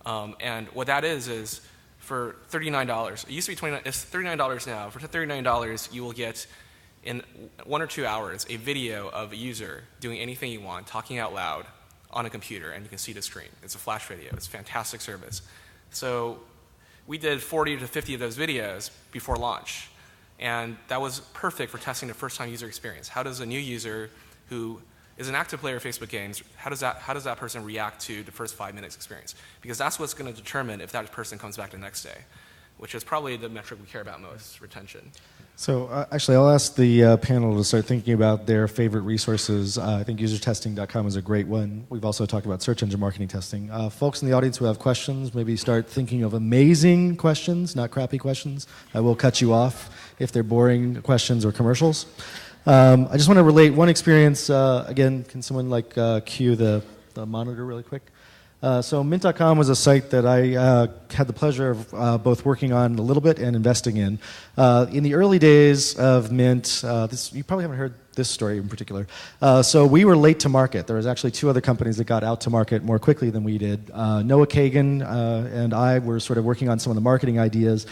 And what that is for $39, it used to be $29, it's $39 now. For $39, you will get in 1 or 2 hours a video of a user doing anything you want, talking out loud on a computer, and you can see the screen. It's a flash video. It's a fantastic service. So we did 40 to 50 of those videos before launch, and that was perfect for testing the first-time user experience. How does a new user who is an active player of Facebook games, how does that person react to the first 5 minutes experience? Because that's what's going to determine if that person comes back the next day, which is probably the metric we care about most, retention. So actually, I'll ask the panel to start thinking about their favorite resources. I think usertesting.com is a great one. We've also talked about search engine marketing testing. Folks in the audience who have questions, maybe start thinking of amazing questions, not crappy questions. I will cut you off if they're boring questions or commercials. I just want to relate one experience. Again, can someone cue the monitor really quick? So Mint.com was a site that I had the pleasure of both working on a little bit and investing in. In the early days of Mint, you probably haven't heard this story in particular. So we were late to market. There was actually 2 other companies that got out to market more quickly than we did. Noah Kagan and I were sort of working on some of the marketing ideas.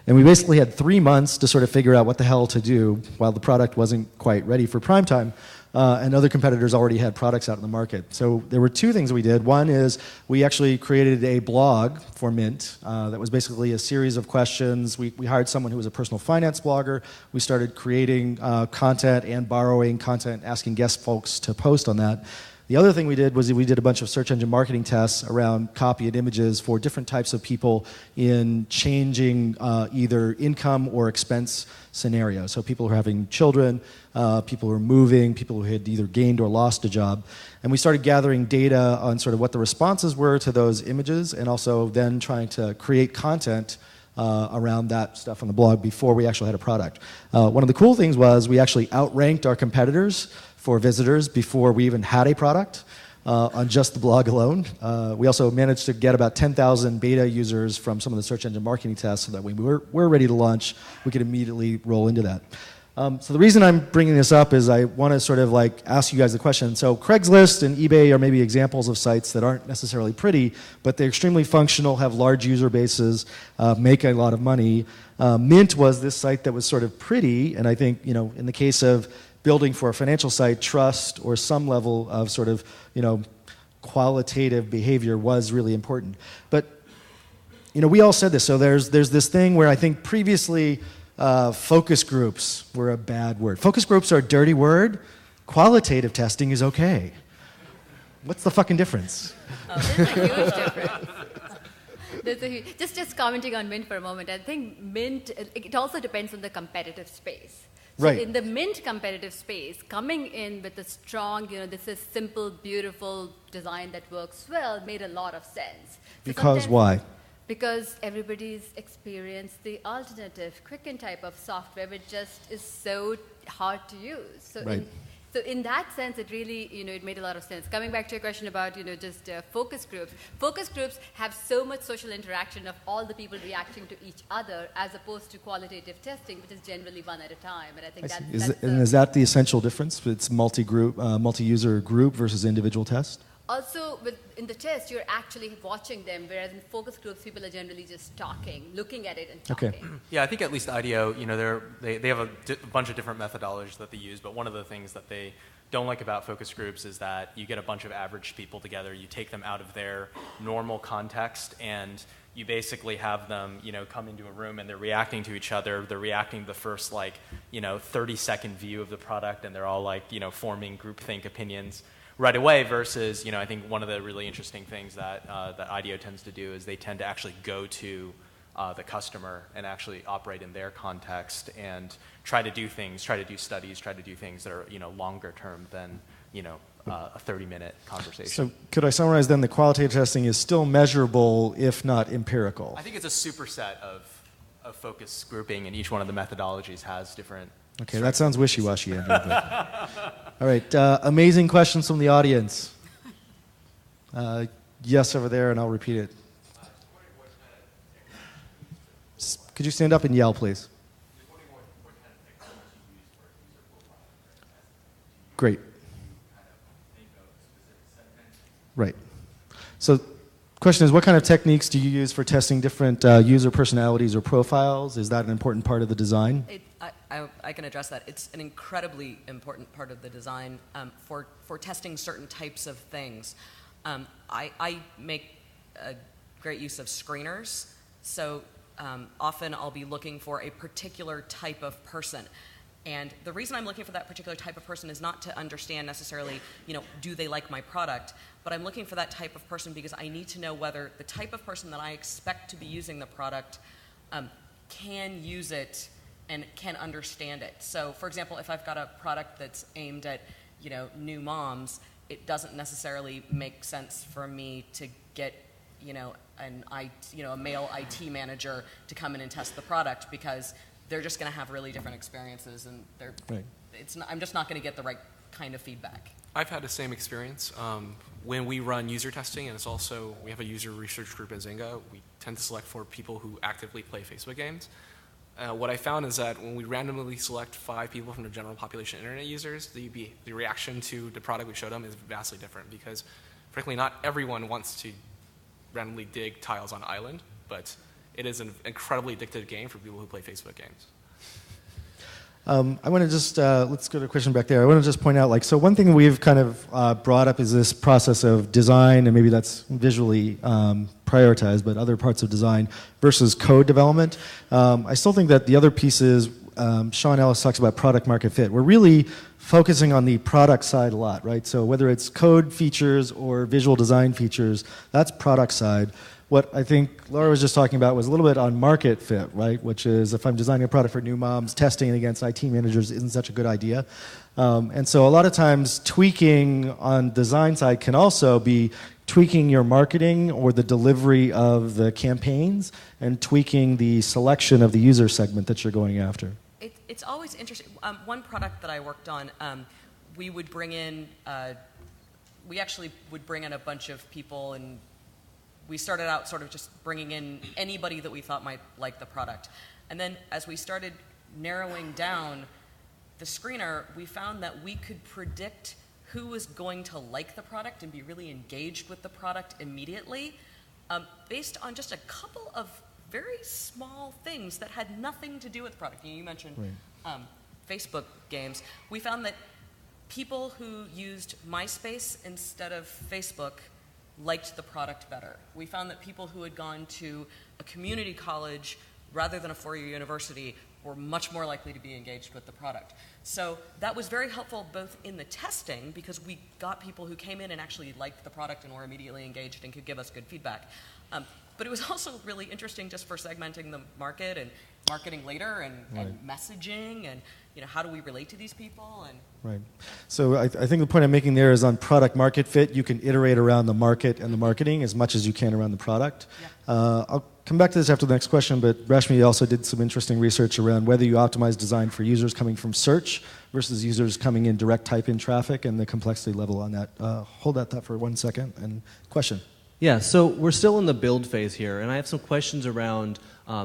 And we basically had 3 months to sort of figure out what the hell to do while the product wasn't quite ready for prime time. And other competitors already had products out in the market. So there were 2 things we did. One is we actually created a blog for Mint that was basically a series of questions. We hired someone who was a personal finance blogger. We started creating content and borrowing content, asking guest folks to post on that. The other thing we did was we did a bunch of search engine marketing tests around copy and images for different types of people in changing either income or expense scenarios. So people who are having children, people who are moving, people who had either gained or lost a job. And we started gathering data on sort of what the responses were to those images, and also then trying to create content around that stuff on the blog before we actually had a product. One of the cool things was we actually outranked our competitors for visitors before we even had a product on just the blog alone. We also managed to get about 10,000 beta users from some of the search engine marketing tests so that when we're ready to launch, we could immediately roll into that. So the reason I'm bringing this up is I want to sort of ask you guys the question. So Craigslist and eBay are maybe examples of sites that aren't necessarily pretty, but they're extremely functional, have large user bases, make a lot of money. Mint was this site that was sort of pretty, and I think, in the case of building for a financial site, trust or some level of sort of, qualitative behavior was really important. But, we all said this. So there's this thing where I think previously focus groups were a bad word. Focus groups are a dirty word. Qualitative testing is okay. What's the fucking difference? There's a huge difference. Just commenting on Mint for a moment. I think Mint, it also depends on the competitive space. So right. In the Mint competitive space, coming in with a strong, this is simple, beautiful design that works well made a lot of sense. Because why? Because everybody's experienced the alternative, Quicken type of software, which just is so hard to use. So right. So in that sense, it really, it made a lot of sense. Coming back to your question about, just focus groups. Focus groups have so much social interaction of all the people reacting to each other, as opposed to qualitative testing, which is generally one at a time. And I think is that the essential difference? It's multi-group, multi-user group versus individual test? Also, in the test, you're actually watching them, whereas in focus groups, people are generally just talking, looking at it and talking. Okay. Yeah, I think at least IDEO, they have a bunch of different methodologies that they use, but one of the things that they don't like about focus groups is that you get a bunch of average people together, you take them out of their normal context, and you basically have them, come into a room and they're reacting to each other. They're reacting to the first 30-second view of the product, and they're all forming groupthink opinions right away versus, I think one of the really interesting things that IDEO tends to do is they tend to actually go to the customer and actually operate in their context and try to do studies, try to do things that are, longer term than, a 30-minute conversation. So could I summarize then the qualitative testing is still measurable, if not empirical? I think it's a superset of focus grouping, and each one of the methodologies has different. Okay, that sounds wishy-washy, Andrew. All right, amazing questions from the audience. Yes, over there, and I'll repeat it. Could you stand up and yell, please? Great. Right. So question is, what kind of techniques do you use for testing different user personalities or profiles? Is that an important part of the design? I can address that. It's an incredibly important part of the design for testing certain types of things. I make a great use of screeners. So often I'll be looking for a particular type of person. And the reason I'm looking for that particular type of person is not to understand necessarily, do they like my product, but I'm looking for that type of person because I need to know whether the type of person that I expect to be using the product can use it and can understand it. So, for example, if I've got a product that's aimed at, new moms, it doesn't necessarily make sense for me to get, a male IT manager to come in and test the product because they're just going to have really different experiences, and I'm just not going to get the right kind of feedback. I've had the same experience. When we run user testing, and we have a user research group at Zynga, we tend to select for people who actively play Facebook games. What I found is that when we randomly select 5 people from the general population of internet users, the reaction to the product we showed them is vastly different because, frankly, not everyone wants to randomly dig tiles on Island, but it is an incredibly addictive game for people who play Facebook games. I want to just, let's go to a question back there. I want to just point out, so one thing we've kind of brought up is this process of design, and maybe that's visually prioritized, but other parts of design versus code development. I still think that the other pieces, Sean Ellis talks about product market fit. We're really focusing on the product side a lot, right? So whether it's code features or visual design features, that's product side. What I think Laura was just talking about was a little bit on market fit, right? Which is if I'm designing a product for new moms, testing it against IT managers isn't such a good idea. And so a lot of times tweaking on design side can also be tweaking your marketing or the delivery of the campaigns and tweaking the selection of the user segment that you're going after. It's always interesting. One product that I worked on, we would bring in, we actually would bring in a bunch of people, and we started out sort of just bringing in anybody that we thought might like the product. And then as we started narrowing down the screener, we found that we could predict who was going to like the product and be really engaged with the product immediately based on just a couple of very small things that had nothing to do with the product. You mentioned Facebook games. We found that people who used MySpace instead of Facebook liked the product better. We found that people who had gone to a community college rather than a four-year university were much more likely to be engaged with the product. So that was very helpful both in the testing, because we got people who came in and actually liked the product and were immediately engaged and could give us good feedback. But it was also really interesting just for segmenting the market and marketing later and messaging and how do we relate to these people. Right. So I think the point I'm making there is on product market fit, you can iterate around the market and the marketing as much as you can around the product. Yeah. I'll come back to this after the next question, but Rashmi also did some interesting research around whether you optimize design for users coming from search versus users coming in direct type-in traffic and the complexity level on that. Hold that thought for 1 second. And question. Yeah, so we're still in the build phase here, and I have some questions around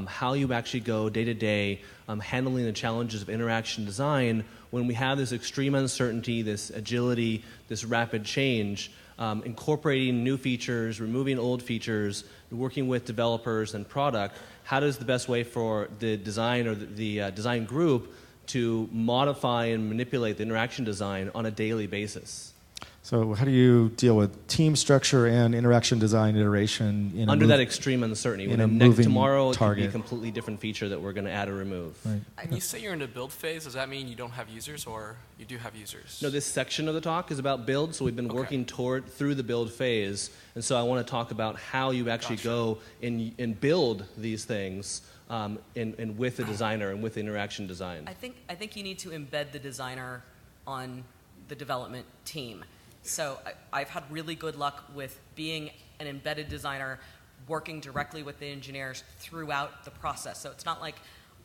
how you actually go day to day handling the challenges of interaction design when we have this extreme uncertainty, this agility, this rapid change, incorporating new features, removing old features, working with developers and product. How does the best way for the design or the design group to modify and manipulate the interaction design on a daily basis? So how do you deal with team structure and interaction design iteration in under that extreme uncertainty? In a moving tomorrow target. It could be a completely different feature that we're going to add or remove. Right. And you say you're in the build phase. Does that mean you don't have users, or you do have users? No, this section of the talk is about build, so we've been working through the build phase, and so I want to talk about how you actually go and build these things and with the designer and with the interaction design. I think you need to embed the designer on the development team. So I've had really good luck with being an embedded designer, working directly with the engineers throughout the process. So it's not like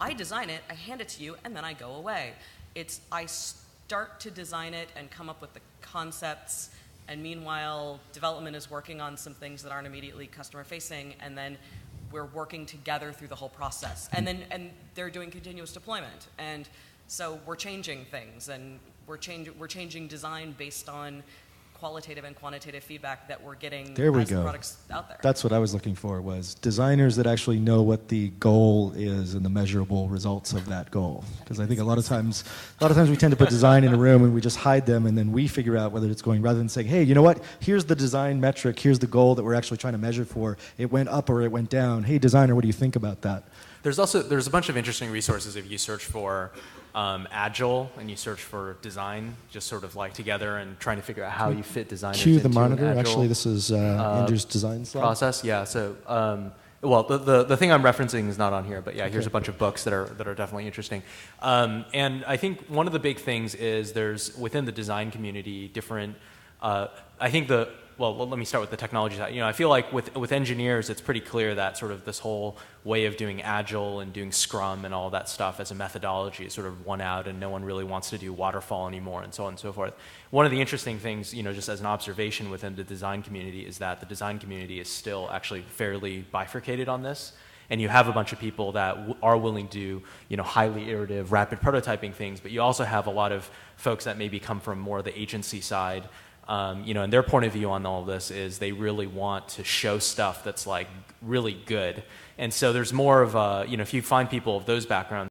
I design it, I hand it to you, and then I go away. It's I start to design it and come up with the concepts, and meanwhile, development is working on some things that aren't immediately customer-facing, and then we're working together through the whole process. And they're doing continuous deployment. And so we're changing things, and we're changing design based on qualitative and quantitative feedback that we're getting There we as the go. product's out there. That's what I was looking for, was designers that actually know what the goal is and the measurable results of that goal. Because I think a lot of times we tend to put design in a room and we just hide them, and then we figure out whether it's going, rather than saying, hey, you know what, here's the design metric, here's the goal that we're actually trying to measure for. It went up or it went down. Hey, designer, what do you think about that? There's a bunch of interesting resources if you search for Agile and you search for design, just sort of like together and trying to figure out how you fit designers Cue the into monitor. Agile Actually, this is Andrew's design slide. process. Yeah. So, well, the thing I'm referencing is not on here, but yeah, here's a bunch of books that are definitely interesting. And I think one of the big things is there's within the design community different. I think well, let me start with the technology side. I feel like with engineers, it's pretty clear that sort of this whole way of doing Agile and doing Scrum and all that stuff as a methodology is sort of won out, and no one really wants to do waterfall anymore, and so on and so forth. One of the interesting things, just as an observation within the design community, is that the design community is still actually fairly bifurcated on this. And you have a bunch of people that are willing to do, highly iterative, rapid prototyping things, but you also have a lot of folks that maybe come from more the agency side. And their point of view on all of this is they really want to show stuff that's like really good. And so there's more of a, if you find people of those backgrounds,